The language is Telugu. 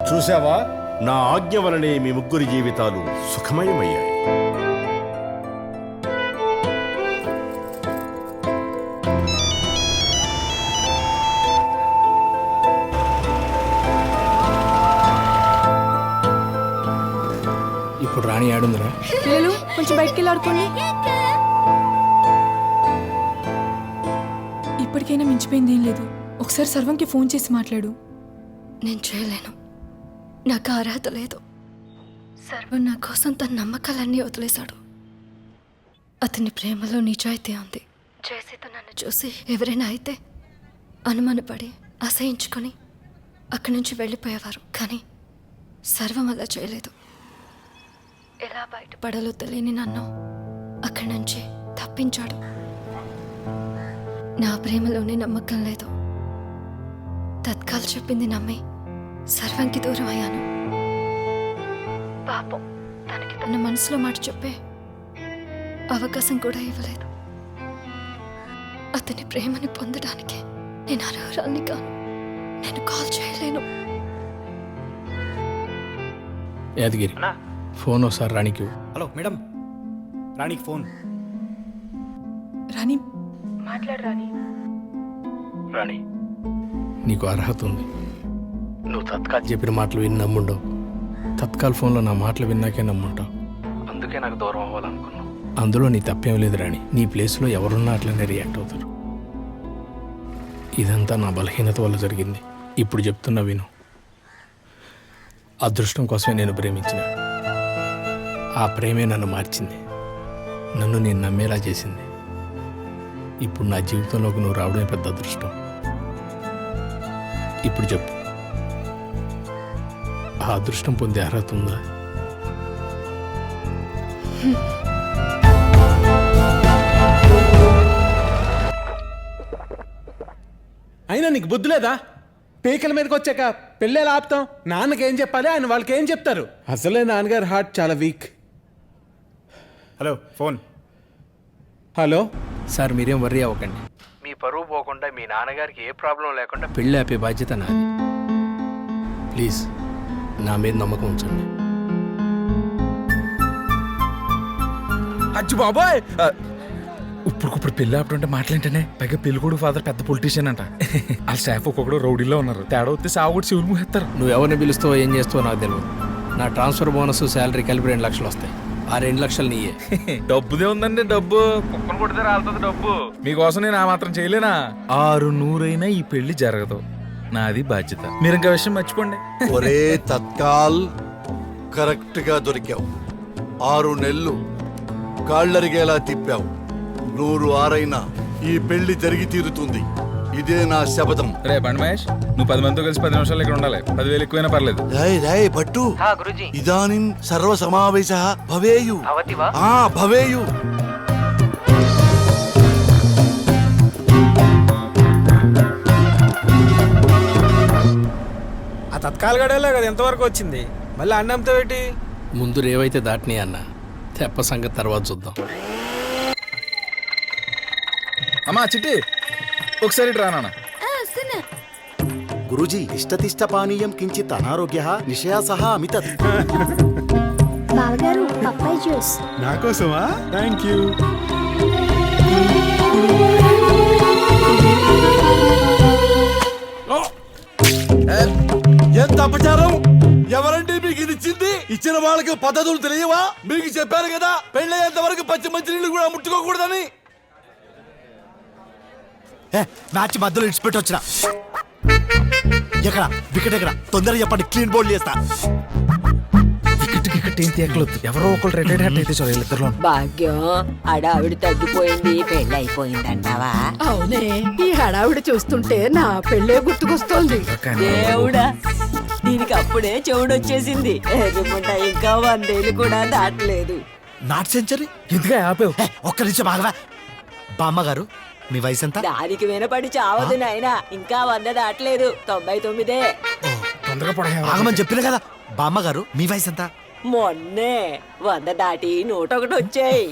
చూసావా, నా ఆజ్ఞ వలనే మీ ముగ్గురి జీవితాలు సుఖమయమయ్యాయి. ఇప్పుడు రాణి ఆడుందిరా. పిల్లలు కొంచెం బయటికి వెళ్ళి ఆడుకోండి. ఇప్పటికైనా మించిపోయింది ఏం లేదు. ఒకసారి సర్వంకి ఫోన్ చేసి మాట్లాడు. నేను చేయలేను, నాకు అర్హత లేదు. సర్వం నా కోసం తన నమ్మకాలన్నీ వదిలేశాడు. అతని ప్రేమలో నిజాయితీ ఉంది. జయసీత నన్ను చూసి ఎవరైనా అయితే అనుమానపడి అసహించుకొని అక్కడి నుంచి వెళ్ళిపోయేవారు. కానీ సర్వం అలా చేయలేదు. ఎలా బయటపడాలో తెలియని నన్ను అక్కడి నుంచి తప్పించాడు. నా ప్రేమలోనే నమ్మకం లేదు. తత్కాల్ చెప్పింది నమ్మి సర్వంకి దూరం అయ్యాను. పాపం, తనకి తన మనసులో మాట చెప్పే అవకాశం కూడా ఇవ్వలేదు. అతని ప్రేమని పొందడానికి నేను అర్హురాల్ని కాను. నేను కాల్ చేయలేను. యాదగిరి, ఫోన్ ఒకసారి రాణికి. హలో మేడం, రాణికి ఫోన్. రాణి మాట్లాడు రాణి. రాణి, నీకు అర్హత ఉంది. నువ్వు తత్కాల్ చెప్పిన మాటలు విని నమ్ముండవు. తత్కాల్ ఫోన్లో నా మాటలు విన్నాకే నమ్ముంటావు. అందుకే నాకు దూరం అవ్వాలనుకున్నావు. అందులో నీ తప్పేం లేదు రాణి. నీ ప్లేస్లో ఎవరున్నా అట్లనే రియాక్ట్ అవుతారు. ఇదంతా నా బలహీనత వల్ల జరిగింది. ఇప్పుడు చెప్తున్నా విను. అదృష్టం కోసమే నేను ప్రేమించిన. ఆ ప్రేమే నన్ను మార్చింది. నన్ను నేను నమ్మేలా చేసింది. ఇప్పుడు నా జీవితంలోకి నువ్వు రావడమే పెద్ద అదృష్టం. ఇప్పుడు చెప్పు, ఆ అదృష్టం పొందే అర్హత ఉందా? అయినా నీకు బుద్ధి లేదా? పీకల మీదకి వచ్చాక పెళ్ళేలా ఆపుతాం? నాన్నకేం చెప్పాలి, ఆయన వాళ్ళకి ఏం చెప్తారు? అసలే నాన్నగారు హార్ట్ చాలా week. Hello phone. Hello sir, మీరేం వర్రీ అవ్వకండి. మీ పరువు పోకుండా, మీ నాన్నగారికి ఏ ప్రాబ్లం లేకుండా పెళ్ళి ఆపే బాధ్యత నాది. ప్లీజ్ నా మీద నమ్మకం ఉంచండి. అచ్చి బాబాయ్, ఇప్పుడు పెళ్లి ఆపుతుంటే మాటలేంటనే? పైగా పెళ్లి కొడుకు ఫాదర్ పెద్ద పొలిటీషియన్ అంట. ఆ స్టాఫ్ ఒక్కొక్కడు రౌడీలో ఉన్నారు. తేడా వస్తే సాగు కూడా శివులు మూహేస్తారు. నువ్వు ఎవరిని పిలుస్తావో ఏం చేస్తావో నాకు తెలియదు. నా ట్రాన్స్ఫర్ బోనస్ శాలరీ కలిపి 2 లక్షలు వస్తాయి. ఆ 2 లక్షలు నీయే. డబ్బుదే ఉందండి, డబ్బు కుక్కను కొడితే రాలుతుంది డబ్బు. మీకోసం నేను ఆ మాత్రం చేయలేనా? 600 ఈ పెళ్లి జరగదు. నాది బాధ్యత. మీరు ఇంకా విషయం మర్చిపోండి. ఒరే తత్కాల్, కరెక్ట్ గా దొరికావు. 6 నెలలు కాళ్ళరిగేలా తిప్పావు. 100 ఆరైనా ఈ పెళ్లి జరిగి తీరుతుంది. ఇదే నా శపథం. రే బండి మహేష్, నువ్వు 10 మందితో కలిసి 10 నిమిషాలు ఇక్కడ ఉండాలి. 10,000 ఎక్కువైనా పర్లేదు. రాయ్ భట్టు, ఇదానిం సర్వ సమావేశః భవేయు. భవేయు. ఆ తత్కాల్ గడేలా కదా ఎంతవరకు వచ్చింది? మళ్ళీ అన్నంతో ఏంటి? ముందు రేవైతే దాటినాయి అన్న. తెప్ప సంగతి తర్వాత చూద్దాం. అమ్మా చిట్టి, ఒకసారి ఇటు రానా? గురూజీ, ఇష్టతిష్ట పానీయం కించిత్ అనారోగ్యః నిశయాసః అమితత్. బావగారు పప్పాయి జ్యూస్. నా కోసమా? Thank you. ఎంత అపచారం! ఎవరంటే మీకు ఇది ఇచ్చింది? ఇచ్చిన వాళ్ళకి పద్ధతులు తెలియవా? మీకు చెప్పారు కదా పెళ్ళయ్యేంత వరకు పచ్చి మంచి నీళ్ళు కూడా ముట్టుకోకూడదని. మ్యాచ్ మధ్యలో ఇడిచిపెట్టి వచ్చిన. ఎక్కడ వికెట్ ఎక్కడ? తొందరగా చెప్పండి, క్లీన్ బౌల్ చేస్తా. వికెట్ ఏం తీయకలేదు. ఎవరో ఒకరు రెడ్ హ్యాట్ అయితే చాలు ఇద్దరులో. భాగ్యం, హడావిడి తగ్గిపోయింది, పెళ్ళి అయిపోయిందంటావా? అవునే, ఈ హడావిడి చూస్తుంటే నా పెళ్ళే గుర్తుకొస్తోంది. దేవుడా, దీనికి అప్పుడే చెవుడొచ్చేసింది. ఎదుగుంటా ఇంకా 100 ఏళ్ళు కూడా దాటలేదు. Not century ఎందుగా ఆపేవు? ఒక్క నిమిషం ఆగవా? బామ్మగారు, మీ వయసు ఎంత? దానికి వినపడి చావదు నాయనా. ఇంకా 100 దాటలేదు, 99. తొందరగా పడగా ఆగమని చెప్పిన కదా. బామ్మగారు, మీ వయసు ఎంత? మొన్నే 100 దాటి 101 వచ్చాయి.